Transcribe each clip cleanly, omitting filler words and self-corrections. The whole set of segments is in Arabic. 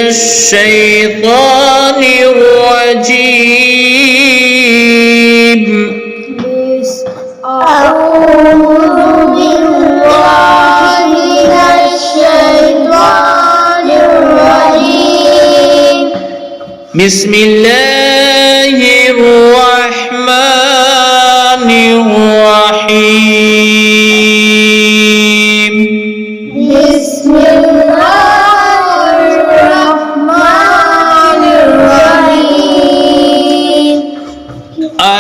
الشيطان الرجيم. أعوذ بالله من الشيطان الرجيم. بسم الله الرحمن الرحيم. بسم الله الرحمن الرحيم.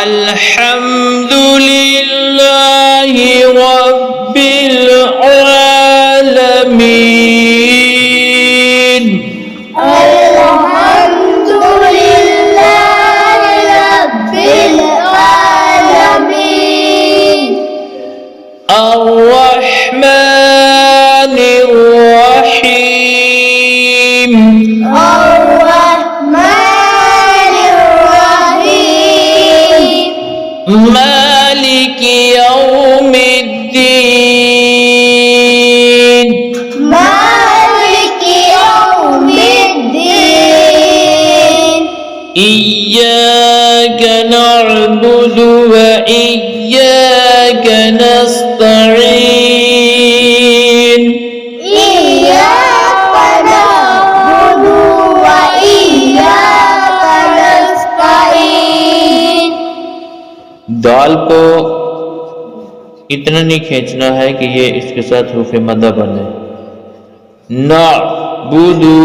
الحمد لله رب العالمين. الحمد لله رب العالمين. الرحمن الرحيم. الرحمن الرحيم. مالك يوم الدين. مالك يوم الدين. إياك نعبد وإياك نستعين. إياك نعبد وإياك نستعين. दाल को इतना नहीं खींचना है कि ये इसके साथ हरूफ मद्दा बने। ना बुदू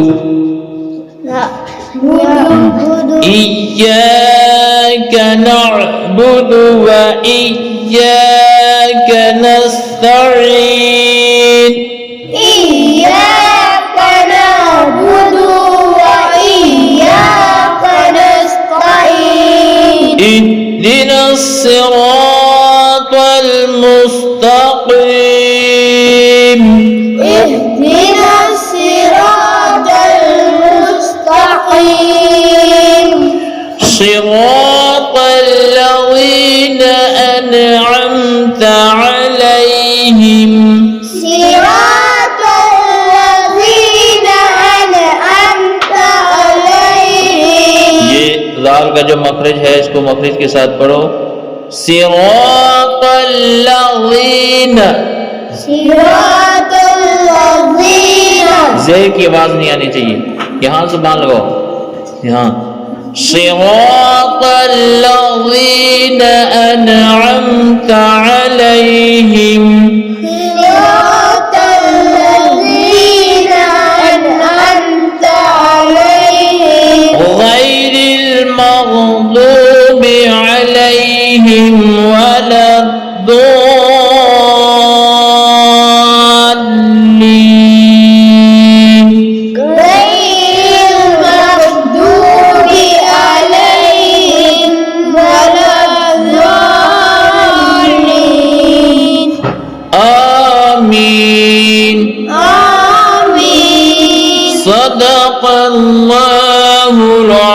إياك نعبد وإياك نستعين. إياك نعبد وإياك نستعين. اهدنا الصراط المستقيم. اهدنا الصراط المستقيم. صراط الذين أنعمت عليهم. صراط الذين أنعمت عليهم. ये दाल का जो मखरज है इसको मखरज के साथ पढ़ो। सिरात अल्लज़ीन। صراط الذين. ज़े की आवाज नहीं आनी चाहिए, यहाँ ज़ुबान लगाओ, यहाँ। सिरात अल्लज़ीन अनअमत अलैहिम. صراط الذين أنعمت عليهم. غيرil मग़दूबि अलैहिम वलद्दॉल्लीन. غير المغضوب عليهم ولا الضالين. آمين. آمين. صدق الله العظيم.